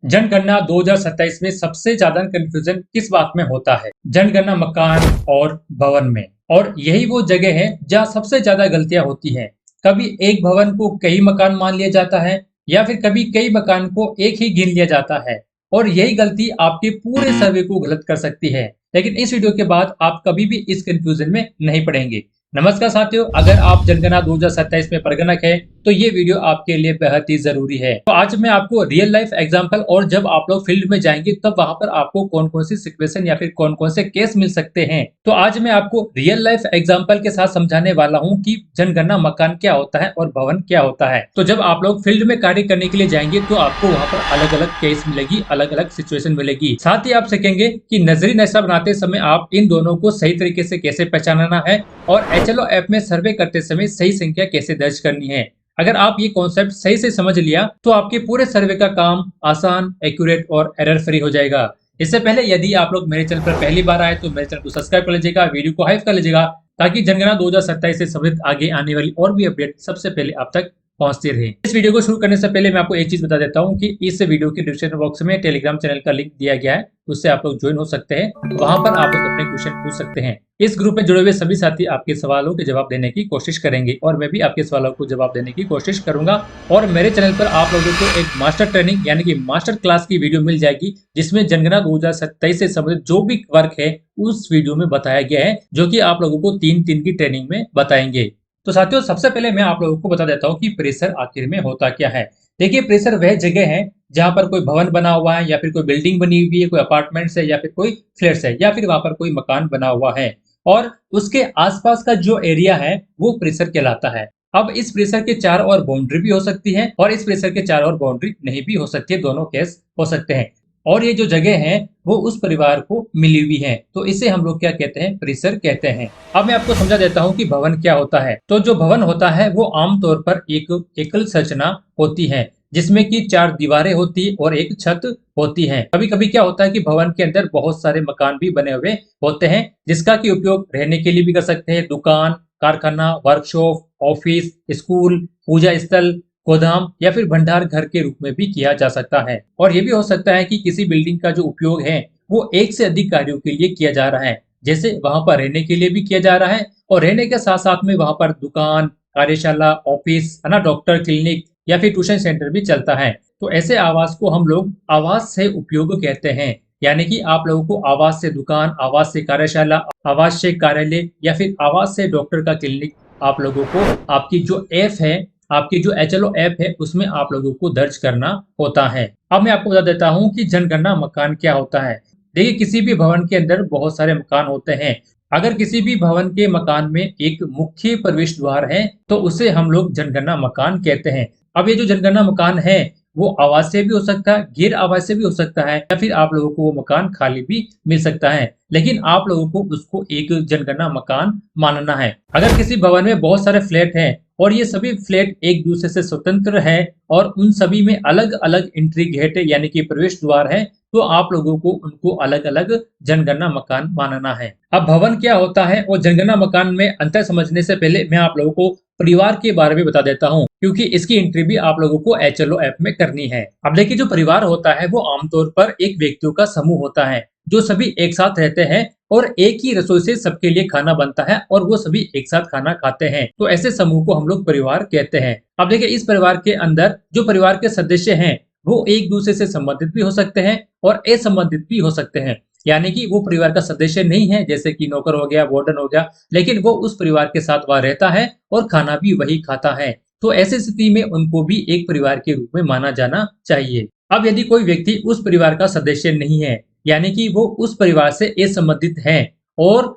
जनगणना 2027 में सबसे ज्यादा कंफ्यूजन किस बात में होता है? जनगणना मकान और भवन में। और यही वो जगह है जहाँ सबसे ज्यादा गलतियां होती हैं। कभी एक भवन को कई मकान मान लिया जाता है या फिर कभी कई मकान को एक ही गिन लिया जाता है। और यही गलती आपके पूरे सर्वे को गलत कर सकती है। लेकिन इस वीडियो के बाद आप कभी भी इस कंफ्यूजन में नहीं पड़ेंगे। नमस्कार साथियों, अगर आप जनगणना 2027 में परगणक है तो ये वीडियो आपके लिए बेहद ही जरूरी है। तो आज मैं आपको रियल लाइफ एग्जांपल और जब आप लोग फील्ड में जाएंगे तब वहां पर आपको कौन कौन सी सिचुएशन या फिर कौन कौन से केस मिल सकते हैं, तो आज मैं आपको रियल लाइफ एग्जांपल के साथ समझाने वाला हूं कि जनगणना मकान क्या होता है और भवन क्या होता है। तो जब आप लोग फील्ड में कार्य करने के लिए जाएंगे तो आपको वहां पर अलग अलग केस मिलेगी, अलग अलग सिचुएशन मिलेगी। साथ ही आप सीखेंगे कि नजरी नक्शा बनाते समय आप इन दोनों को सही तरीके से कैसे पहचानना है और एचएलओ ऐप में सर्वे करते समय सही संख्या कैसे दर्ज करनी है। अगर आप ये कॉन्सेप्ट सही से समझ लिया तो आपके पूरे सर्वे का काम आसान, एक्यूरेट और एरर फ्री हो जाएगा। इससे पहले यदि आप लोग मेरे चैनल पर पहली बार आए तो मेरे चैनल को सब्सक्राइब कर लीजिएगा, वीडियो को हाइप कर लीजिएगा ताकि जनगणना 2027 से संबंधित आगे आने वाली और भी अपडेट सबसे पहले आप तक पहुंचती रहे। इस वीडियो को शुरू करने से पहले मैं आपको एक चीज बता देता हूं कि इस वीडियो के डिस्क्रिप्शन बॉक्स में टेलीग्राम चैनल का लिंक दिया गया है, उससे आप लोग ज्वाइन हो सकते हैं। वहां पर आप लोग अपने क्वेश्चन पूछ सकते हैं। इस ग्रुप में जुड़े हुए सभी साथी आपके सवालों के जवाब देने की कोशिश करेंगे और मैं भी आपके सवालों को जवाब देने की कोशिश करूंगा। और मेरे चैनल पर आप लोगों को एक मास्टर ट्रेनिंग यानी कि मास्टर क्लास की वीडियो मिल जाएगी जिसमें जनगणना 2027 से संबंधित जो भी वर्क है उस वीडियो में बताया गया है, जो कि आप लोगों को 3 दिन की ट्रेनिंग में बताएंगे। तो साथियों, सबसे पहले मैं आप लोगों को बता देता हूं कि प्रेशर आखिर में होता क्या है। देखिए, प्रेशर वह जगह है जहां पर कोई भवन बना हुआ है या फिर कोई बिल्डिंग बनी हुई है, कोई अपार्टमेंट्स है या फिर कोई फ्लैट्स है या फिर वहां पर कोई मकान बना हुआ है और उसके आसपास का जो एरिया है वो प्रेशर कहलाता है। अब इस प्रेशर के चार और बाउंड्री भी हो सकती है और इस प्रेशर के चार और बाउंड्री नहीं भी हो सकती है, दोनों केस हो सकते हैं। और ये जो जगह है वो उस परिवार को मिली हुई है, तो इसे हम लोग क्या कहते हैं? प्रेशर कहते हैं। अब मैं आपको समझा देता हूँ कि भवन क्या होता है। तो जो भवन होता है वो आमतौर पर एक एकल संरचना होती है जिसमें कि चार दीवारें होती और एक छत होती है। कभी कभी क्या होता है कि भवन के अंदर बहुत सारे मकान भी बने हुए होते हैं जिसका की उपयोग रहने के लिए भी कर सकते हैं। दुकान, कारखाना, वर्कशॉप, ऑफिस, स्कूल, पूजा स्थल, गोदाम या फिर भंडार घर के रूप में भी किया जा सकता है। और ये भी हो सकता है कि किसी बिल्डिंग का जो उपयोग है वो एक से अधिक कार्यों के लिए किया जा रहा है, जैसे वहां पर रहने के लिए भी किया जा रहा है और रहने के साथ साथ में वहां पर दुकान, कार्यशाला, ऑफिस है ना, डॉक्टर, क्लिनिक या फिर ट्यूशन सेंटर भी चलता है। तो ऐसे आवास को हम लोग आवास से उपयोग कहते हैं। यानी कि आप लोगों को आवास से दुकान, आवास से कार्यशाला, आवास से कार्यालय या फिर आवास से डॉक्टर का क्लिनिक आप लोगों को आपकी जो ऐप है, आपकी जो एचएलओ ऐप है उसमें आप लोगों को दर्ज करना होता है। अब मैं आपको बता देता हूँ कि जनगणना मकान क्या होता है। देखिए, किसी भी भवन के अंदर बहुत सारे मकान होते हैं। अगर किसी भी भवन के मकान में एक मुख्य प्रवेश द्वार है तो उसे हम लोग जनगणना मकान कहते हैं। अब ये जो जनगणना मकान है वो आवासीय भी हो सकता है, गैर आवासीय भी हो सकता है या फिर आप लोगों को वो मकान खाली भी मिल सकता है, लेकिन आप लोगों को उसको एक जनगणना मकान मानना है। अगर किसी भवन में बहुत सारे फ्लैट हैं और ये सभी फ्लैट एक दूसरे से स्वतंत्र है और उन सभी में अलग अलग एंट्री गेट यानी कि प्रवेश द्वार है, तो आप लोगों को उनको अलग अलग जनगणना मकान मानना है। अब भवन क्या होता है और जनगणना मकान में अंतर समझने से पहले मैं आप लोगों को परिवार के बारे में बता देता हूँ, क्योंकि इसकी एंट्री भी आप लोगों को एचएलओ ऐप में करनी है। अब देखिए, जो परिवार होता है वो आमतौर पर एक व्यक्तियों का समूह होता है जो सभी एक साथ रहते हैं और एक ही रसोई से सबके लिए खाना बनता है और वो सभी एक साथ खाना खाते हैं। तो ऐसे समूह को हम लोग परिवार कहते हैं। अब देखिए, इस परिवार के अंदर जो परिवार के सदस्य हैं वो एक दूसरे से संबंधित भी हो सकते हैं और असंबंधित भी हो सकते हैं। यानी कि वो परिवार का सदस्य नहीं है, जैसे कि नौकर हो गया, वार्डन हो गया, लेकिन वो उस परिवार के साथ वहां रहता है और खाना भी वही खाता है। तो ऐसी स्थिति में उनको भी एक परिवार के रूप में माना जाना चाहिए। अब यदि कोई व्यक्ति उस परिवार का सदस्य नहीं है, यानी कि वो उस परिवार से असंबंधित है और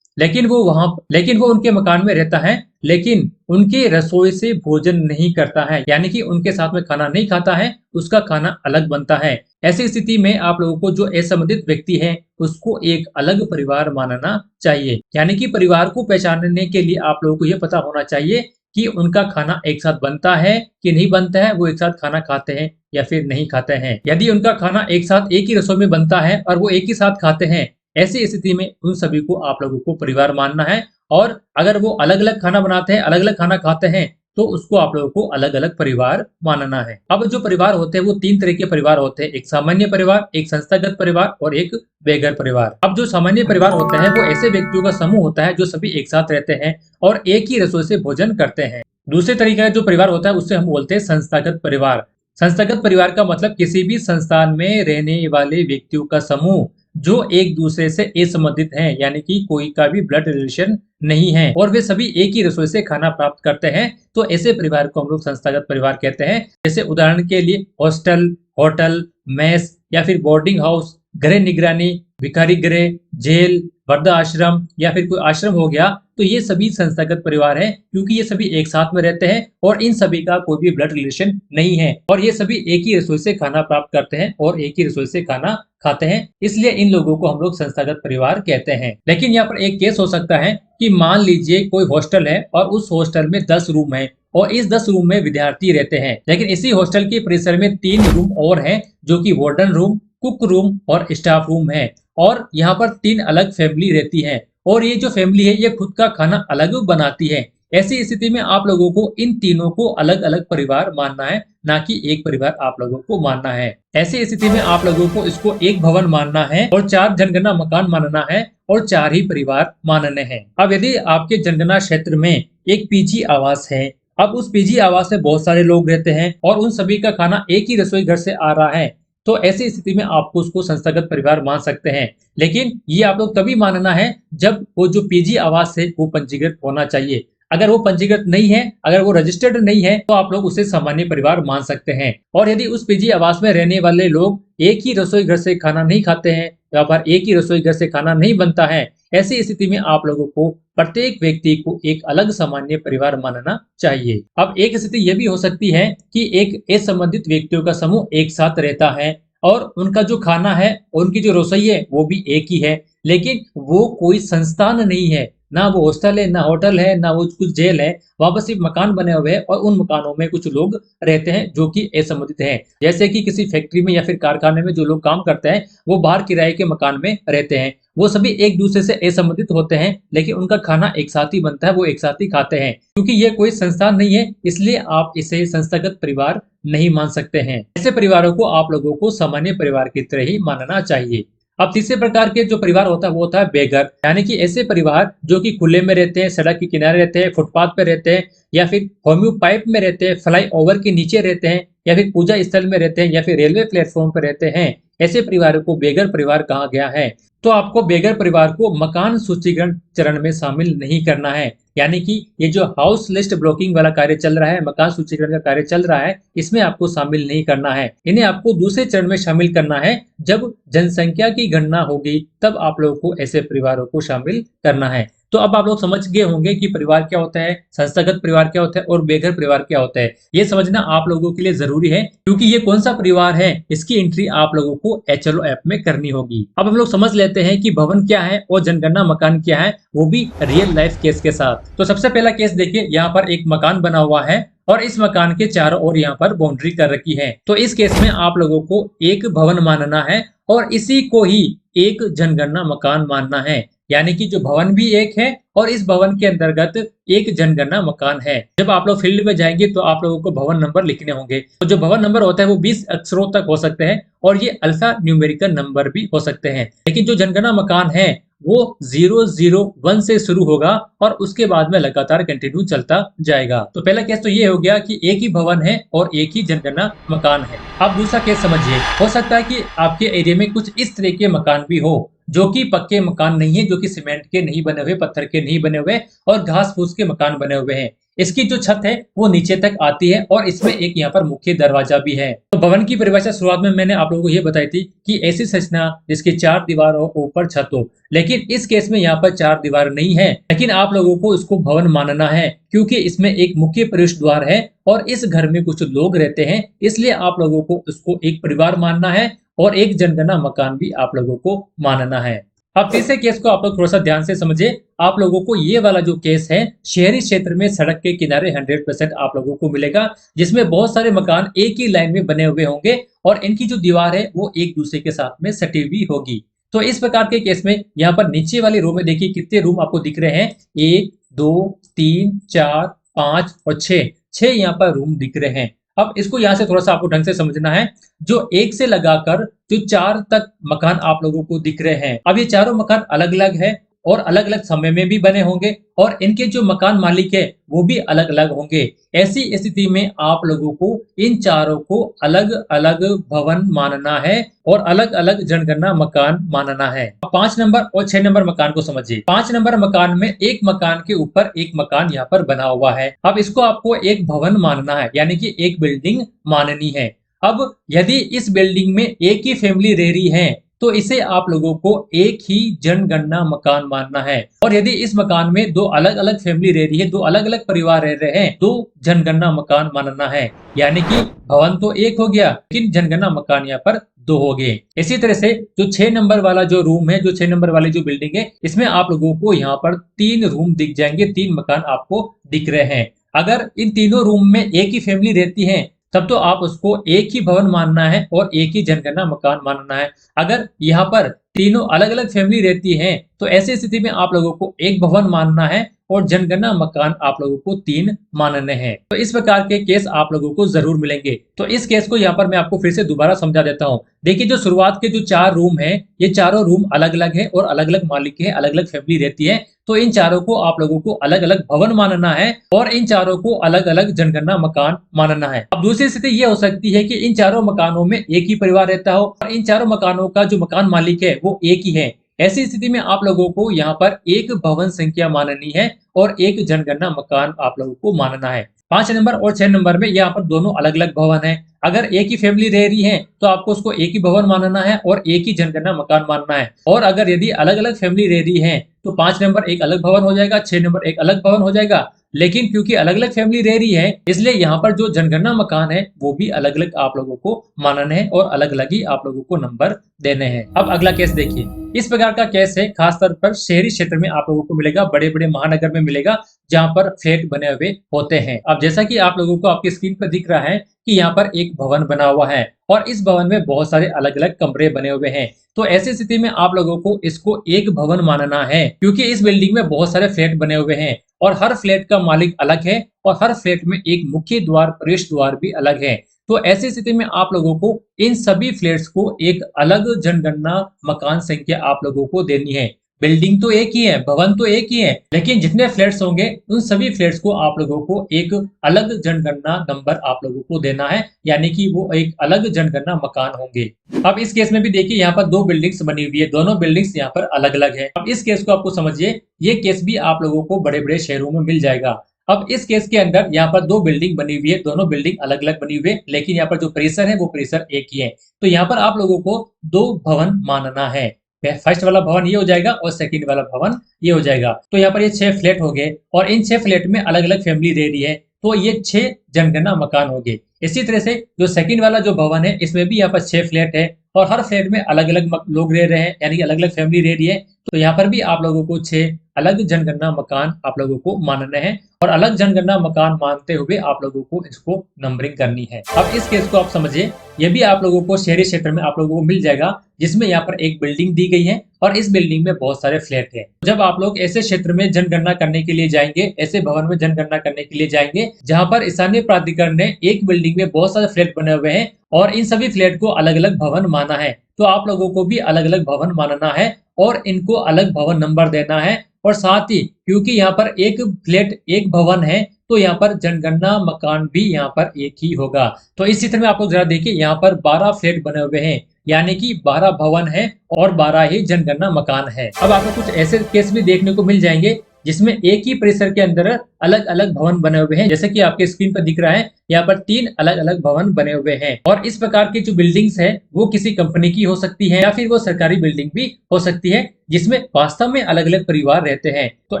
लेकिन वो उनके मकान में रहता है, लेकिन उनके रसोई से भोजन नहीं करता है, यानी कि उनके साथ में खाना नहीं खाता है, उसका खाना अलग बनता है। ऐसी स्थिति में आप लोगों को जो असंबंधित व्यक्ति है उसको एक अलग परिवार मानना चाहिए। यानी कि परिवार को पहचानने के लिए आप लोगों को यह पता होना चाहिए कि उनका खाना एक साथ बनता है कि नहीं बनता है, वो एक साथ खाना खाते हैं या फिर नहीं खाते हैं। यदि उनका खाना एक साथ एक ही रसोई में बनता है और वो एक ही साथ खाते हैं, ऐसी स्थिति में उन सभी को आप लोगों को परिवार मानना है। और अगर वो अलग अलग खाना बनाते हैं, अलग अलग खाना खाते हैं, तो उसको आप लोगों को अलग अलग परिवार मानना है। अब जो परिवार होते हैं वो 3 तरह के परिवार होते हैं, एक सामान्य परिवार, एक संस्थागत परिवार और एक बेघर परिवार। अब जो सामान्य परिवार होते हैं वो ऐसे व्यक्तियों का समूह होता है जो सभी एक साथ रहते हैं और एक ही रसोई से भोजन करते हैं। दूसरे तरीके का जो परिवार होता है उससे हम बोलते हैं संस्थागत परिवार। संस्थागत परिवार का मतलब किसी भी संस्थान में रहने वाले व्यक्तियों का समूह जो एक दूसरे से असंबंधित हैं, यानी कि कोई का भी ब्लड रिलेशन नहीं है और वे सभी एक ही रसोई से खाना प्राप्त करते हैं, तो ऐसे परिवार को हम लोग संस्थागत परिवार कहते हैं। जैसे उदाहरण के लिए हॉस्टल, होटल, मेस या फिर बोर्डिंग हाउस, गृह निगरानी, भिखारी गृह, जेल, वृद्धा आश्रम या फिर कोई आश्रम हो गया, तो ये सभी संस्थागत परिवार हैं क्योंकि ये सभी एक साथ में रहते हैं और इन सभी का कोई भी ब्लड रिलेशन नहीं है और ये सभी एक ही रसोई से खाना प्राप्त करते हैं और एक ही रसोई से खाना खाते हैं, इसलिए इन लोगों को हम लोग संस्थागत परिवार कहते हैं। लेकिन यहाँ पर एक केस हो सकता है कि मान लीजिए कोई हॉस्टल है और उस हॉस्टल में 10 रूम है और इस 10 रूम में विद्यार्थी रहते हैं, लेकिन इसी हॉस्टल के परिसर में 3 रूम और हैं जो कि वार्डन रूम, कुक रूम और स्टाफ रूम है और यहाँ पर 3 अलग फैमिली रहती है और ये जो फैमिली है ये खुद का खाना अलग बनाती है। ऐसी स्थिति में आप लोगों को इन तीनों को अलग अलग परिवार मानना है, ना कि एक परिवार आप लोगों को मानना है। ऐसी स्थिति में आप लोगों को इसको एक भवन मानना है और 4 जनगणना मकान मानना है और 4 ही परिवार मानने हैं। अब यदि आपके जनगणना क्षेत्र में एक पीजी आवास है, अब उस पीजी आवास में बहुत सारे लोग रहते हैं और उन सभी का खाना एक ही रसोई घर से आ रहा है, तो ऐसी स्थिति में आपको उसको संस्थागत परिवार मान सकते हैं। लेकिन ये आप लोग तभी मानना है जब वो जो पीजी आवास है वो पंजीकृत होना चाहिए। अगर वो पंजीकृत नहीं है, अगर वो रजिस्टर्ड नहीं है, तो आप लोग उसे सामान्य परिवार मान सकते हैं। और यदि उस पीजी आवास में रहने वाले लोग एक ही रसोई घर से खाना नहीं खाते हैं या फिर एक ही रसोई घर से खाना नहीं बनता है, ऐसी स्थिति में आप लोगों को प्रत्येक व्यक्ति को एक अलग सामान्य परिवार मानना चाहिए। अब एक स्थिति यह भी हो सकती है कि एक असंबंधित व्यक्तियों का समूह एक साथ रहता है और उनका जो खाना है, उनकी जो रसोई है वो भी एक ही है, लेकिन वो कोई संस्थान नहीं है, ना वो हॉस्टल है, ना होटल है, ना वो कुछ जेल है, वहां पर सिर्फ मकान बने हुए हैं और उन मकानों में कुछ लोग रहते हैं जो कि असंबंधित हैं। जैसे कि किसी फैक्ट्री में या फिर कारखाने में जो लोग काम करते हैं वो बाहर किराए के मकान में रहते हैं, वो सभी एक दूसरे से असंबंधित होते हैं लेकिन उनका खाना एक साथ ही बनता है, वो एक साथ ही खाते हैं। क्योंकि ये कोई संस्थान नहीं है इसलिए आप इसे संस्थागत परिवार नहीं मान सकते हैं। ऐसे परिवारों को आप लोगों को सामान्य परिवार की तरह ही मानना चाहिए। अब तीसरे प्रकार के जो परिवार होता है वो होता है बेघर, यानी कि ऐसे परिवार जो कि खुले में रहते हैं, सड़क के किनारे रहते हैं, फुटपाथ पे रहते हैं या फिर होम्यू पाइप में रहते हैं, फ्लाई ओवर के नीचे रहते हैं या फिर पूजा स्थल में रहते हैं या फिर रेलवे प्लेटफॉर्म पर रहते हैं। ऐसे परिवारों को बेघर परिवार कहा गया है। तो आपको बेघर परिवार को मकान सूचीकरण चरण में शामिल नहीं करना है, यानी कि ये जो हाउस लिस्ट ब्लॉकिंग वाला कार्य चल रहा है, मकान सूचीकरण का कार्य चल रहा है, इसमें आपको शामिल नहीं करना है। इन्हें आपको दूसरे चरण में शामिल करना है। जब जनसंख्या की गणना होगी तब आप लोगों को ऐसे परिवारों को शामिल करना है। तो अब आप लोग समझ गए होंगे कि परिवार क्या होता है, संस्थागत परिवार क्या होता है और बेघर परिवार क्या होता है। ये समझना आप लोगों के लिए जरूरी है क्योंकि ये कौन सा परिवार है इसकी एंट्री आप लोगों को HLO ऐप में करनी होगी। अब हम लोग समझ लेते हैं कि भवन क्या है और जनगणना मकान क्या है, वो भी रियल लाइफ केस के साथ। तो सबसे पहला केस देखिए, यहाँ पर एक मकान बना हुआ है और इस मकान के चारों ओर यहाँ पर बाउंड्री कर रखी है। तो इस केस में आप लोगों को एक भवन मानना है और इसी को ही एक जनगणना मकान मानना है, यानी कि जो भवन भी एक है और इस भवन के अंतर्गत एक जनगणना मकान है। जब आप लोग फील्ड में जाएंगे तो आप लोगों को भवन नंबर लिखने होंगे। तो जो भवन नंबर होता है वो 20 अक्षरों तक हो सकते हैं और ये अल्फा न्यूमेरिकल नंबर भी हो सकते हैं। लेकिन जो जनगणना मकान है वो 001 से शुरू होगा और उसके बाद में लगातार कंटिन्यू चलता जाएगा। तो पहला केस तो ये हो गया कि एक ही भवन है और एक ही जनगणना मकान है। अब दूसरा केस समझिए, हो सकता है कि आपके एरिया में कुछ इस तरह के मकान भी हो जो कि पक्के मकान नहीं है, जो कि सीमेंट के नहीं बने हुए, पत्थर के नहीं बने हुए और घास फूस के मकान बने हुए हैं। इसकी जो छत है वो नीचे तक आती है और इसमें एक यहाँ पर मुख्य दरवाजा भी है। तो भवन की परिभाषा शुरुआत में मैंने आप लोगों को ये बताई थी कि ऐसी संरचना जिसकी 4 दीवार हो, ऊपर छत हो, लेकिन इस केस में यहाँ पर 4 दीवार नहीं है, लेकिन आप लोगों को इसको भवन मानना है क्योंकि इसमें एक मुख्य प्रवेश द्वार है और इस घर में कुछ लोग रहते हैं, इसलिए आप लोगों को इसको एक परिवार मानना है और एक जनगणना मकान भी आप लोगों को मानना है। अब तीसरे केस को आप लोग थोड़ा सा ध्यान से समझिए। आप लोगों को ये वाला जो केस है शहरी क्षेत्र में सड़क के किनारे 100% आप लोगों को मिलेगा, जिसमें बहुत सारे मकान एक ही लाइन में बने हुए होंगे और इनकी जो दीवार है वो एक दूसरे के साथ में सटी हुई होगी। तो इस प्रकार के केस में यहाँ पर नीचे वाली रो में देखिए कितने रूम आपको दिख रहे हैं, 1 2 3 4 5 और 6। 6 यहाँ पर रूम दिख रहे हैं। अब इसको यहाँ से थोड़ा सा आपको ढंग से समझना है। जो 1 से लगाकर जो 4 तक मकान आप लोगों को दिख रहे हैं, अब ये चारों मकान अलग अलग है और अलग अलग समय में भी बने होंगे और इनके जो मकान मालिक है वो भी अलग अलग होंगे। ऐसी स्थिति में आप लोगों को इन चारों को अलग अलग भवन मानना है और अलग अलग जनगणना मकान मानना है। 5 नंबर और 6 नंबर मकान को समझिए। 5 नंबर मकान में एक मकान के ऊपर एक मकान यहाँ पर बना हुआ है। अब इसको आपको एक भवन मानना है, यानी कि एक बिल्डिंग माननी है। अब यदि इस बिल्डिंग में एक ही फैमिली रह रही है तो इसे आप लोगों को एक ही जनगणना मकान मानना है। और यदि इस मकान में दो अलग अलग फैमिली रह रही है, दो अलग अलग परिवार रह रहे हैं, तो जनगणना मकान मानना है। यानी कि भवन तो एक हो गया लेकिन जनगणना मकान यहाँ पर 2 हो गए। इसी तरह से जो 6 नंबर वाला जो रूम है, जो 6 नंबर वाली जो बिल्डिंग है, इसमें आप लोगों को यहाँ पर 3 रूम दिख जाएंगे, 3 मकान आपको दिख रहे हैं। अगर इन तीनों रूम में एक ही फैमिली रहती है तब तो आप उसको एक ही भवन मानना है और एक ही जनगणना मकान मानना है। अगर यहाँ पर तीनों अलग अलग फैमिली रहती हैं तो ऐसी स्थिति में आप लोगों को एक भवन मानना है और जनगणना मकान आप लोगों को 3 मानने हैं। तो इस प्रकार के केस आप लोगों को जरूर मिलेंगे। तो इस केस को यहाँ पर मैं आपको फिर से दोबारा समझा देता हूँ। देखिए, जो शुरुआत के जो 4 रूम है, ये चारों रूम अलग अलग है और अलग अलग मालिक है, अलग अलग फैमिली रहती है। तो इन चारों को आप लोगों को अलग अलग भवन मानना है और इन चारों को अलग अलग जनगणना मकान मानना है। अब दूसरी स्थिति ये हो सकती है कि इन चारों मकानों में एक ही परिवार रहता हो और इन चारों मकानों का जो मकान मालिक है वो एक ही है। ऐसी स्थिति में आप लोगों को यहाँ पर एक भवन संख्या माननी है और एक जनगणना मकान आप लोगों को मानना है। 5 नंबर और 6 नंबर में यहाँ पर दोनों अलग अलग भवन है। अगर एक ही फैमिली रह रही है तो आपको उसको एक ही भवन मानना है और एक ही जनगणना मकान मानना है। और अगर यदि अलग अलग फैमिली रह रही है तो 5 नंबर एक अलग भवन हो जाएगा, 6 नंबर एक अलग भवन हो जाएगा। लेकिन क्योंकि अलग अलग फैमिली रह रही है इसलिए यहाँ पर जो जनगणना मकान है वो भी अलग अलग आप लोगों को मानने हैं और अलग अलग ही आप लोगों को नंबर देने हैं। अब अगला केस देखिए। इस प्रकार का केस है खासतौर पर शहरी क्षेत्र में आप लोगों को मिलेगा, बड़े बड़े महानगर में मिलेगा जहाँ पर फ्लैट बने हुए होते हैं। अब जैसा कि आप लोगों को आपकी स्क्रीन पर दिख रहा है कि यहाँ पर एक भवन बना हुआ है और इस भवन में बहुत सारे अलग अलग कमरे बने हुए हैं। तो ऐसी स्थिति में आप लोगों को इसको एक भवन मानना है क्योंकि इस बिल्डिंग में बहुत सारे फ्लैट बने हुए हैं और हर फ्लैट का मालिक अलग है और हर फ्लैट में एक मुख्य द्वार, प्रवेश द्वार भी अलग है। तो ऐसी स्थिति में आप लोगों को इन सभी फ्लैट्स को एक अलग जनगणना मकान संख्या आप लोगों को देनी है। बिल्डिंग तो एक ही है, भवन तो एक ही है, लेकिन जितने फ्लैट्स होंगे उन सभी फ्लैट्स को आप लोगों को एक अलग जनगणना नंबर आप लोगों को देना है, यानी कि वो एक अलग जनगणना मकान होंगे। अब इस केस में भी देखिए, यहाँ पर 2 बिल्डिंग्स बनी हुई है, दोनों बिल्डिंग्स यहाँ पर अलग अलग है। अब इस केस को आपको समझिए, ये केस भी आप लोगों को बड़े बड़े शहरों में मिल जाएगा। अब इस केस के अंदर यहाँ पर 2 बिल्डिंग बनी हुई है, दोनों बिल्डिंग अलग अलग बनी हुई है, लेकिन यहाँ पर जो परिसर है वो परिसर एक ही है। तो यहाँ पर आप लोगों को 2 भवन मानना है। फर्स्ट वाला भवन ये हो जाएगा और सेकंड वाला भवन ये हो जाएगा। तो यहाँ पर ये 6 फ्लैट हो गए और इन 6 फ्लैट में अलग अलग फैमिली रह रही है, तो ये 6 जनगणना मकान हो गए। इसी तरह से जो सेकंड वाला जो भवन है इसमें भी यहाँ पर 6 फ्लैट है और हर फ्लैट में अलग अलग लोग रह रहे हैं, यानी अलग अलग फैमिली रह रही है। तो यहाँ पर भी आप लोगों को 6 अलग जनगणना मकान आप लोगों को मानने हैं और अलग जनगणना मकान मानते हुए आप लोगों को इसको नंबरिंग करनी है। अब इस केस को आप समझिए, ये भी आप लोगों को शहरी क्षेत्र में आप लोगों को मिल जाएगा जिसमें यहाँ पर एक बिल्डिंग दी गई है और इस बिल्डिंग में बहुत सारे फ्लैट हैं। जब आप लोग ऐसे क्षेत्र में जनगणना करने के लिए जाएंगे, ऐसे भवन में जनगणना करने के लिए जाएंगे जहाँ पर स्थानीय प्राधिकरण ने एक बिल्डिंग में बहुत सारे फ्लैट बने हुए हैं और इन सभी फ्लैट को अलग अलग भवन माना है, तो आप लोगों को भी अलग अलग भवन मानना है और इनको अलग भवन नंबर देना है। और साथ ही क्योंकि यहाँ पर एक फ्लैट एक भवन है तो यहाँ पर जनगणना मकान भी यहाँ पर एक ही होगा। तो इस चित्र में आप लोग जरा देखिए, यहाँ पर 12 फ्लैट बने हुए हैं, यानी कि 12 भवन है और 12 ही जनगणना मकान है। अब आपको कुछ ऐसे केस भी देखने को मिल जाएंगे जिसमें एक ही परिसर के अंदर अलग अलग भवन बने हुए हैं, जैसे कि आपके स्क्रीन पर दिख रहा है, यहाँ पर 3 अलग अलग भवन बने हुए हैं। और इस प्रकार की जो बिल्डिंग्स है वो किसी कंपनी की हो सकती है या फिर वो सरकारी बिल्डिंग भी हो सकती है जिसमें वास्तव में अलग अलग परिवार रहते हैं। तो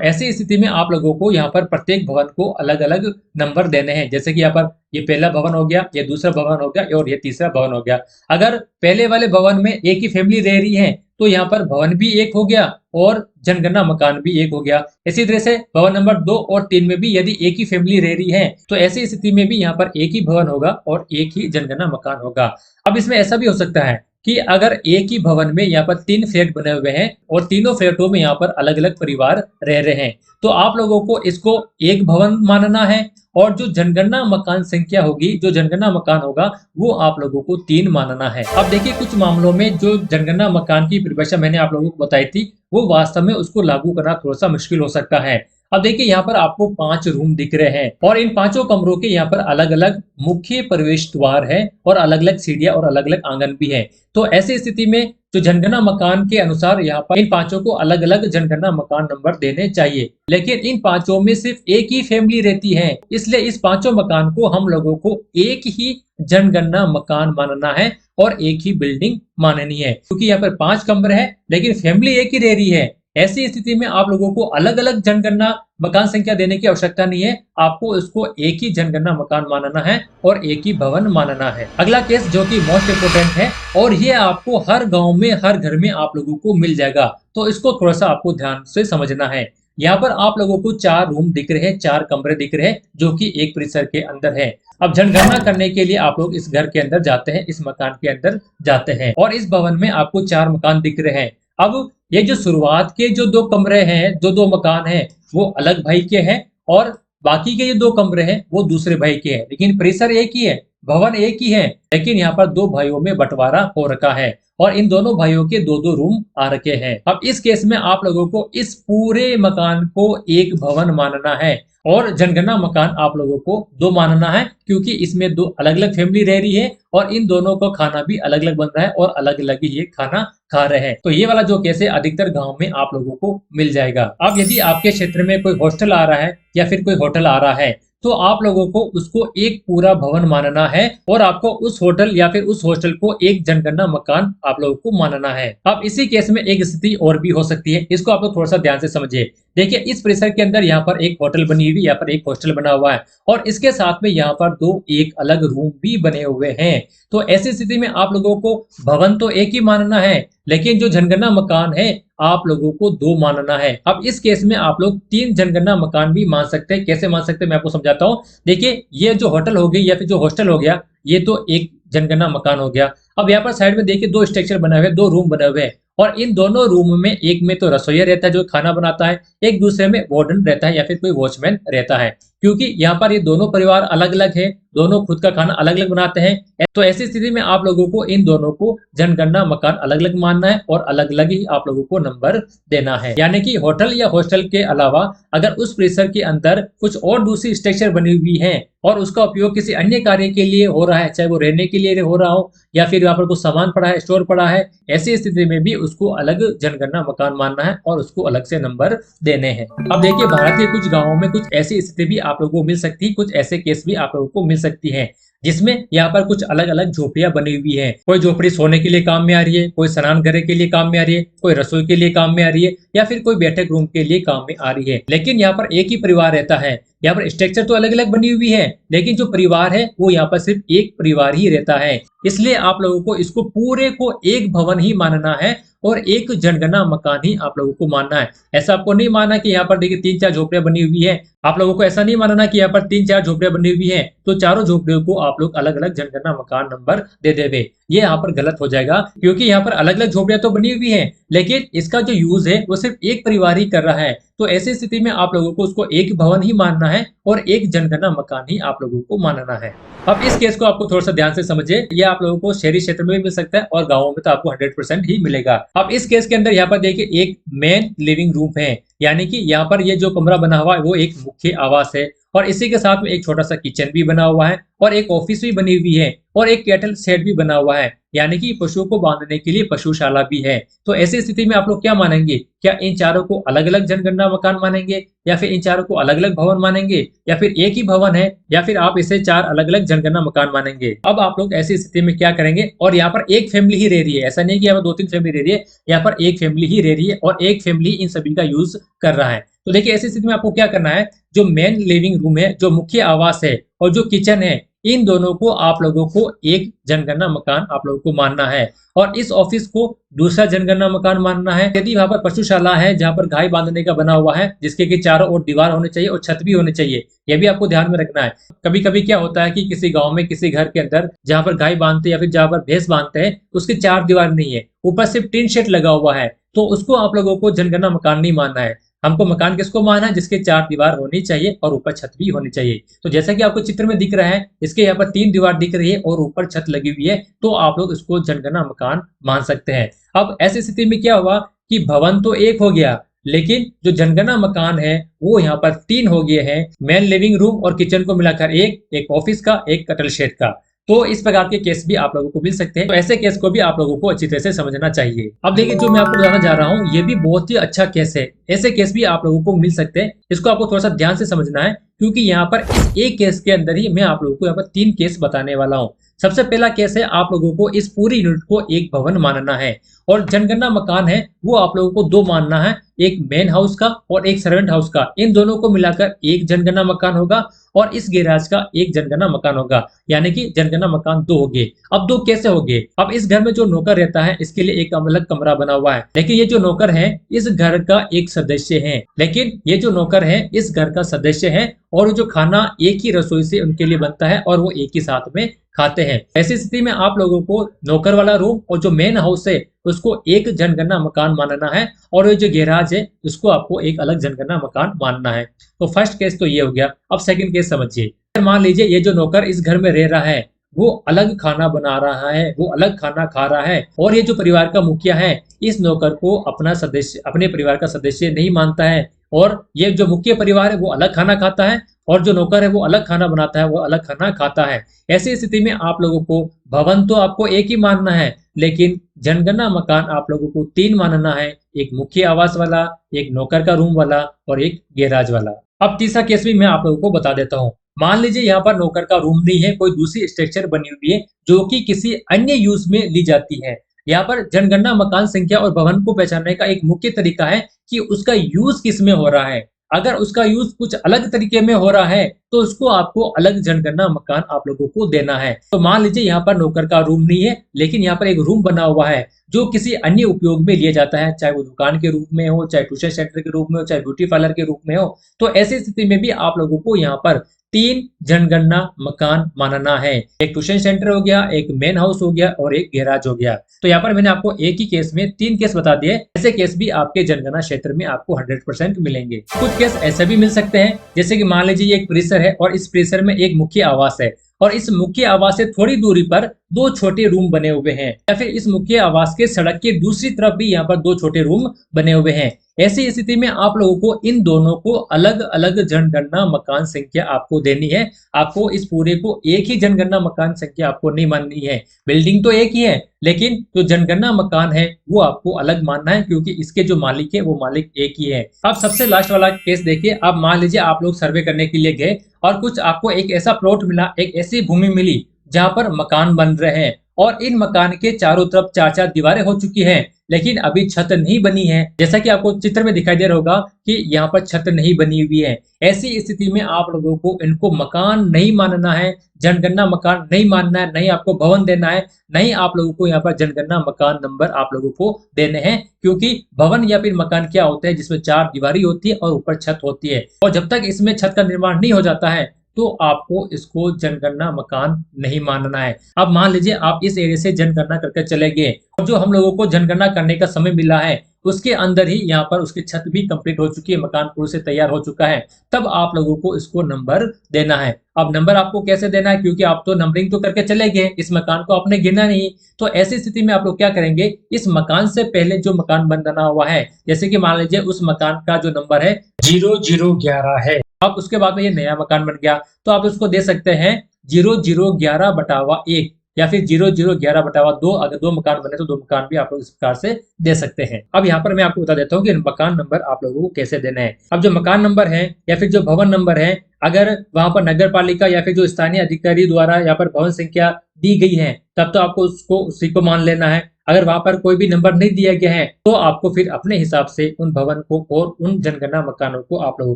ऐसी स्थिति में आप लोगों को यहाँ पर प्रत्येक भवन को अलग अलग नंबर देने हैं, जैसे कि यहाँ पर ये पहला भवन हो गया, ये दूसरा भवन हो गया और ये तीसरा भवन हो गया। अगर पहले वाले भवन में एक ही फैमिली रह रही है तो यहाँ पर भवन भी एक हो गया और जनगणना मकान भी एक हो गया। इसी तरह से भवन नंबर 2 और 3 में भी यदि एक ही फैमिली रह रही है तो ऐसी स्थिति में भी यहाँ पर एक ही भवन होगा और एक ही जनगणना मकान होगा। अब इसमें ऐसा भी हो सकता है कि अगर एक ही भवन में यहाँ पर 3 फ्लैट बने हुए हैं और तीनों फ्लैटों में यहाँ पर अलग अलग परिवार रह रहे हैं, तो आप लोगों को इसको एक भवन मानना है और जो जनगणना मकान संख्या होगी, जो जनगणना मकान होगा, वो आप लोगों को 3 मानना है। अब देखिए कुछ मामलों में जो जनगणना मकान की परिभाषा मैंने आप लोगों को बताई थी, वो वास्तव में उसको लागू करना थोड़ा सा मुश्किल हो सकता है। अब देखिए यहाँ पर आपको 5 रूम दिख रहे हैं और इन पांचों कमरों के यहाँ पर अलग अलग मुख्य प्रवेश द्वार है और अलग अलग सीढ़ियां और अलग अलग आंगन भी है। तो ऐसी स्थिति में जो जनगणना मकान के अनुसार यहाँ पर इन पांचों को अलग अलग जनगणना मकान नंबर देने चाहिए, लेकिन इन पांचों में सिर्फ एक ही फैमिली रहती है, इसलिए इस पांचों मकान को हम लोगों को एक ही जनगणना मकान मानना है और एक ही बिल्डिंग माननी है, क्योंकि यहाँ पर 5 कमरे हैं लेकिन फैमिली एक ही रह रही है। ऐसी स्थिति में आप लोगों को अलग अलग जनगणना मकान संख्या देने की आवश्यकता नहीं है, आपको इसको एक ही जनगणना मकान मानना है और एक ही भवन मानना है। अगला केस जो कि मोस्ट इम्पोर्टेंट है और ये आपको हर गांव में हर घर में आप लोगों को मिल जाएगा, तो इसको थोड़ा सा आपको ध्यान से समझना है। यहाँ पर आप लोगों को 4 रूम दिख रहे हैं, 4 कमरे दिख रहे हैं जो कि एक परिसर के अंदर है। अब जनगणना करने के लिए आप लोग इस घर के अंदर जाते हैं, इस मकान के अंदर जाते हैं और इस भवन में आपको 4 मकान दिख रहे हैं। अब ये जो शुरुआत के जो 2 कमरे हैं, जो 2 मकान हैं, वो अलग भाई के हैं और बाकी के जो 2 कमरे हैं वो दूसरे भाई के हैं, लेकिन परिसर एक ही है, भवन एक ही है, लेकिन यहाँ पर 2 भाइयों में बंटवारा हो रखा है और इन दोनों भाइयों के 2-2 रूम आ रखे हैं। अब इस केस में आप लोगों को इस पूरे मकान को एक भवन मानना है और जनगणना मकान आप लोगों को 2 मानना है, क्योंकि इसमें 2 अलग अलग फैमिली रह रही है और इन दोनों का खाना भी अलग अलग बन रहा है और अलग अलग ही ये खाना खा रहे हैं। तो ये वाला जो केस है अधिकतर गांव में आप लोगों को मिल जाएगा। अब यदि आपके क्षेत्र में कोई हॉस्टल आ रहा है या फिर कोई होटल आ रहा है, तो आप लोगों को उसको एक पूरा भवन मानना है और आपको उस होटल या फिर उस हॉस्टल को एक जनगणना मकान आप लोगों को मानना है। अब इसी केस में एक स्थिति और भी हो सकती है, इसको आप लोग थोड़ा सा ध्यान से समझिए। देखिए इस परिसर के अंदर यहाँ पर एक होटल बनी हुई, यहाँ पर एक हॉस्टल बना हुआ है और इसके साथ में यहाँ पर 2 एक अलग रूम भी बने हुए हैं। तो ऐसी स्थिति में आप लोगों को भवन तो एक ही मानना है, लेकिन जो जनगणना मकान है आप लोगों को 2 मानना है। अब इस केस में आप लोग 3 जनगणना मकान भी मान सकते हैं। कैसे मान सकते हैं मैं आपको समझाता हूँ। देखिए ये जो होटल हो गई या फिर जो हॉस्टल हो गया, ये तो एक जनगणना मकान हो गया। अब यहाँ पर साइड में देखिए 2 स्ट्रक्चर बने हुए, 2 रूम बने हुए हैं और इन दोनों रूम में एक में तो रसोईया रहता है जो खाना बनाता है, एक दूसरे में वार्डन रहता है या फिर कोई वॉचमैन रहता है। क्योंकि यहाँ पर ये दोनों परिवार अलग अलग है, दोनों खुद का खाना अलग अलग बनाते हैं, तो ऐसी स्थिति में आप लोगों को इन दोनों को जनगणना मकान अलग अलग मानना है और अलग अलग ही आप लोगों को नंबर देना है। यानी कि होटल या हॉस्टल के अलावा अगर उस परिसर के अंदर कुछ और दूसरी स्ट्रक्चर बनी हुई है और उसका उपयोग किसी अन्य कार्य के लिए हो रहा है, चाहे वो रहने के लिए हो रहा हो या फिर यहाँ पर कुछ सामान पड़ा है, स्टोर पड़ा है, ऐसी स्थिति में भी उसको अलग जनगणना मकान मानना है और उसको अलग से नंबर देने हैं। अब देखिए भारत के कुछ गाँवों में कुछ ऐसी स्थिति भी आप लोगों को मिल सकती है, कुछ ऐसे केस भी आप लोगों को मिल सकती है जिसमें यहाँ पर कुछ अलग अलग झोपड़ियां बनी हुई है। कोई झोपड़ी सोने के लिए काम में आ रही है, कोई स्नान घरे के लिए काम में आ रही है, कोई रसोई के लिए काम में आ रही है या फिर कोई बैठक रूम के लिए काम में आ रही है, लेकिन यहाँ पर एक ही परिवार रहता है। यहाँ पर स्ट्रक्चर तो अलग अलग बनी हुई है, लेकिन जो परिवार है वो यहाँ पर सिर्फ एक परिवार ही रहता है। इसलिए आप लोगों को इसको पूरे को एक भवन ही मानना है और एक जनगणना मकान ही आप लोगों को मानना है। ऐसा आपको नहीं मानना कि यहाँ पर देखिए 3-4 झोपड़ियां बनी हुई है, आप लोगों को ऐसा नहीं मानना कि यहाँ पर 3-4 झोपड़ियां बनी हुई है तो चारों झोपड़ियों को आप लोग अलग अलग जनगणना मकान नंबर दे देवे। ये यहाँ पर गलत हो जाएगा, क्योंकि यहाँ पर अलग अलग झोपड़ियां तो बनी हुई है लेकिन इसका जो यूज है वो सिर्फ एक परिवार ही कर रहा है। तो ऐसी स्थिति में आप लोगों को उसको एक भवन ही मानना है और एक जनगणना मकान ही आप लोगों को मानना है। अब इस केस को आपको थोड़ा सा ध्यान से समझिए, ये आप लोगों को शहरी क्षेत्र में भी मिल सकता है और गाँवों में तो आपको 100% ही मिलेगा। अब इस केस के अंदर यहाँ पर देखिए एक मेन लिविंग रूम है, यानी कि यहाँ पर ये जो कमरा बना हुआ है वो एक मुख्य आवास है और इसी के साथ में एक छोटा सा किचन भी बना हुआ है और एक ऑफिस भी बनी हुई है और एक कैटल शेड भी बना हुआ है, यानी कि पशुओं को बांधने के लिए पशुशाला भी है। तो ऐसी स्थिति में आप लोग क्या मानेंगे, क्या इन चारों को अलग अलग जनगणना मकान मानेंगे या फिर इन चारों को अलग अलग भवन मानेंगे या फिर एक ही भवन है या फिर आप इसे 4 अलग अलग जनगणना मकान मानेंगे। अब आप लोग ऐसी स्थिति में क्या करेंगे, और यहाँ पर एक फैमिली ही रह रही है, ऐसा नहीं कि यहाँ पर 2-3 फैमिली रह रही है, यहाँ पर एक फैमिली ही रह रही है और एक फैमिली इन सभी का यूज कर रहा है। तो देखिए ऐसी स्थिति में आपको क्या करना है, जो मेन लिविंग रूम है, जो मुख्य आवास है और जो किचन है, इन दोनों को आप लोगों को एक जनगणना मकान आप लोगों को मानना है और इस ऑफिस को दूसरा जनगणना मकान मानना है। यदि वहां पर पशुशाला है जहां पर गाय बांधने का बना हुआ है जिसके कि चारों ओर दीवार होने चाहिए और छत भी होनी चाहिए, यह भी आपको ध्यान में रखना है। कभी कभी क्या होता है कि किसी गांव में किसी घर के अंदर जहां पर गाय बांधते हैं या फिर जहां पर भैंस बांधते हैं उसकी चार दीवार नहीं है, ऊपर सिर्फ टीन शेड लगा हुआ है, तो उसको आप लोगों को जनगणना मकान नहीं मानना है। हमको मकान किसको मानना है? जिसके चार दीवार होनी चाहिए और ऊपर छत भी होनी चाहिए। तो जैसा कि आपको चित्र में दिख रहा है, इसके यहाँ पर तीन दीवार दिख रही है और ऊपर छत लगी हुई है, तो आप लोग इसको जनगणना मकान मान सकते हैं। अब ऐसी स्थिति में क्या हुआ कि भवन तो एक हो गया, लेकिन जो जनगणना मकान है वो यहाँ पर तीन हो गए हैं। मेन लिविंग रूम और किचन को मिलाकर एक ऑफिस का, एक कटल शेड का। तो इस प्रकार के केस भी आप लोगों को मिल सकते हैं, तो ऐसे केस को भी आप लोगों को अच्छी तरह से समझना चाहिए। अब देखिए, जो मैं आपको बताना जा रहा हूँ ये भी बहुत ही अच्छा केस है। ऐसे केस भी आप लोगों को मिल सकते हैं, इसको आपको थोड़ा सा ध्यान से समझना है, क्योंकि यहाँ पर इस एक केस के अंदर ही मैं आप लोगों को यहाँ पर तीन केस बताने वाला हूँ। सबसे पहला केस है, आप लोगों को इस पूरी यूनिट को एक भवन मानना है और जनगणना मकान है वो आप लोगों को दो मानना है, एक मेन हाउस का और एक सर्वेंट हाउस का। इन दोनों को मिलाकर एक जनगणना मकान होगा और इस गैराज का एक जनगणना मकान होगा, यानी कि जनगणना मकान दो हो गए। अब दो कैसे हो गए? अब इस घर में जो नौकर रहता है इसके लिए एक अलग कमरा बना हुआ है, लेकिन ये जो नौकर है इस घर का एक सदस्य है, लेकिन ये जो नौकर है इस घर का सदस्य है और जो खाना एक ही रसोई से उनके लिए बनता है और वो एक ही साथ में खाते हैं। ऐसी स्थिति में आप लोगों को नौकर वाला रूम और जो मेन हाउस है उसको एक जनगणना मकान मानना है और ये जो गैराज है उसको आपको एक अलग जनगणना मकान मानना है। तो फर्स्ट केस तो ये हो गया। अब सेकंड केस समझिए। मान लीजिए ये जो नौकर इस घर में रह रहा है वो अलग खाना बना रहा है, वो अलग खाना खा रहा है और ये जो परिवार का मुखिया है इस नौकर को अपना सदस्य, अपने परिवार का सदस्य नहीं मानता है और ये जो मुख्य परिवार है वो अलग खाना खाता है और जो नौकर है वो अलग खाना बनाता है, वो अलग खाना खाता है। ऐसी स्थिति में आप लोगों को भवन तो आपको एक ही मानना है, लेकिन जनगणना मकान आप लोगों को तीन मानना है, एक मुख्य आवास वाला, एक नौकर का रूम वाला और एक गैराज वाला। अब तीसरा केस भी मैं आप लोगों को बता देता हूँ। मान लीजिए यहाँ पर नौकर का रूम नहीं है, कोई दूसरी स्ट्रक्चर बनी हुई है जो कि किसी अन्य यूज में ली जाती है। यहाँ पर जनगणना मकान संख्या और भवन को पहचानने का एक मुख्य तरीका है कि उसका यूज किस में हो रहा है। अगर उसका यूज कुछ अलग तरीके में हो रहा है तो उसको आपको अलग जनगणना मकान आप लोगों को देना है। तो मान लीजिए यहाँ पर नौकर का रूम नहीं है, लेकिन यहाँ पर एक रूम बना हुआ है जो किसी अन्य उपयोग में लिया जाता है, चाहे वो दुकान के रूप में हो, चाहे ट्यूशन सेंटर के रूप में हो, चाहे ब्यूटी पार्लर के रूप में हो। तो ऐसी स्थिति में भी आप लोगों को यहाँ पर तीन जनगणना मकान मानना है। एक ट्यूशन सेंटर हो गया, एक मेन हाउस हो गया और एक गैराज हो गया। तो यहाँ पर मैंने आपको एक ही केस में तीन केस बता दिए। ऐसे केस भी आपके जनगणना क्षेत्र में आपको 100% मिलेंगे। कुछ केस ऐसे भी मिल सकते हैं, जैसे कि मान लीजिए एक परिसर है और इस परिसर में एक मुख्य आवास है और इस मुख्य आवास से थोड़ी दूरी पर दो छोटे रूम बने हुए हैं, या फिर इस मुख्य आवास के सड़क के दूसरी तरफ भी यहाँ पर दो छोटे रूम बने हुए हैं। ऐसी स्थिति में आप लोगों को इन दोनों को अलग अलग जनगणना मकान संख्या आपको देनी है। आपको इस पूरे को एक ही जनगणना मकान संख्या आपको नहीं माननी है। बिल्डिंग तो एक ही है, लेकिन जो जनगणना मकान है वो आपको अलग मानना है, क्योंकि इसके जो मालिक है वो मालिक एक ही है। अब सबसे लास्ट वाला केस देखिए। अब मान लीजिए आप लोग सर्वे करने के लिए गए और कुछ आपको एक ऐसा प्लॉट मिला, एक ऐसी भूमि मिली जहां पर मकान बन रहे हैं और इन मकान के चारों तरफ चार चार दीवारें हो चुकी हैं, लेकिन अभी छत नहीं बनी है। जैसा कि आपको चित्र में दिखाई दे रहा होगा कि यहाँ पर छत नहीं बनी हुई है। ऐसी स्थिति में आप लोगों को इनको मकान नहीं मानना है, जनगणना मकान नहीं मानना है, नहीं आपको भवन देना है, नहीं आप लोगों को यहाँ पर जनगणना मकान नंबर आप लोगों को देने हैं। क्योंकि भवन या फिर मकान क्या होता है जिसमें चार दीवारी होती है और ऊपर छत होती है, और जब तक इसमें छत का निर्माण नहीं हो जाता है तो आपको इसको जनगणना मकान नहीं मानना है। अब मान लीजिए आप इस एरिया से जनगणना करके चले गए और जो हम लोगों को जनगणना करने का समय मिला है उसके अंदर ही यहाँ पर उसकी छत भी कंप्लीट हो चुकी है, मकान पूरे से तैयार हो चुका है, तब आप लोगों को इसको नंबर देना है। अब नंबर आपको कैसे देना है? क्योंकि आप तो नंबरिंग तो करके चले गए, इस मकान को आपने गिना नहीं। तो ऐसी स्थिति में आप लोग क्या करेंगे, इस मकान से पहले जो मकान बना हुआ है, जैसे कि मान लीजिए उस मकान का जो नंबर है 0011 है, अब उसके बाद में ये नया मकान बन गया तो आप उसको दे सकते हैं 0011/1 या फिर 0011/2। अगर दो मकान बने तो दो मकान भी आप लोग इस प्रकार से दे सकते हैं। अब यहाँ पर मैं आपको बता देता हूँ कि मकान नंबर आप लोगों को कैसे देना है। अब जो मकान नंबर है या फिर जो भवन नंबर है, अगर वहां पर नगर पालिका या फिर जो स्थानीय अधिकारी द्वारा यहाँ पर भवन संख्या दी गई है तब तो आपको उसको उसी को मान लेना है। अगर वहां पर कोई भी नंबर नहीं दिया गया है तो आपको फिर अपने हिसाब से उन भवन को और उन जनगणना मकानों को आप लोगों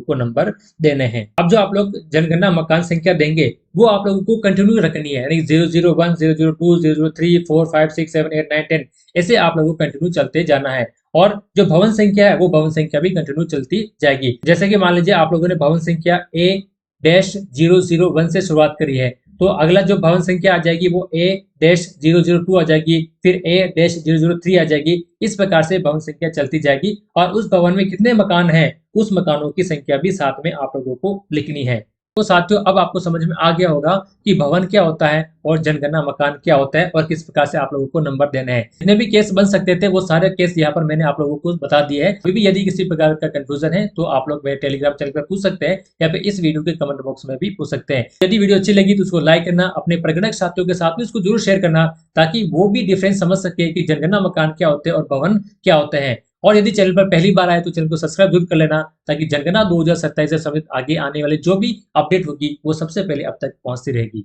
को नंबर देने हैं। अब जो आप लोग जनगणना मकान संख्या देंगे वो आप लोगों को कंटिन्यू रखनी है, यानी 001, 002, 003, 4, 5, 6, 7, 8, 9, 10 ऐसे आप लोगों को कंटिन्यू चलते जाना है। और जो भवन संख्या है वो भवन संख्या भी कंटिन्यू चलती जाएगी। जैसे कि मान लीजिए आप लोगों ने भवन संख्या ए डैश 001 से शुरुआत करी है, तो अगला जो भवन संख्या आ जाएगी वो ए डैश 002 आ जाएगी, फिर ए डैश 003 आ जाएगी। इस प्रकार से भवन संख्या चलती जाएगी और उस भवन में कितने मकान हैं उस मकानों की संख्या भी साथ में आप लोगों को लिखनी है। तो साथियों अब आपको समझ में आ गया होगा कि भवन क्या होता है और जनगणना मकान क्या होता है और किस प्रकार से आप लोगों को नंबर देने हैं। जितने भी केस बन सकते थे वो सारे केस यहाँ पर मैंने आप लोगों को बता दिए हैं। कोई भी यदि किसी प्रकार का कंफ्यूजन है तो आप लोग मेरे टेलीग्राम चैनल पर पूछ सकते हैं या फिर इस वीडियो के कमेंट बॉक्स में भी पूछ सकते हैं। यदि वीडियो अच्छी लगी तो उसको लाइक करना, अपने परिगणक साथियों के साथ भी उसको जरूर शेयर करना ताकि वो भी डिफरेंस समझ सके कि जनगणना मकान क्या होते हैं और भवन क्या होते हैं। और यदि चैनल पर पहली बार आए तो चैनल को सब्सक्राइब जरूर कर लेना ताकि जनगणना 2027 से संबंधित आगे आने वाले जो भी अपडेट होगी वो सबसे पहले अब तक पहुंचती रहेगी।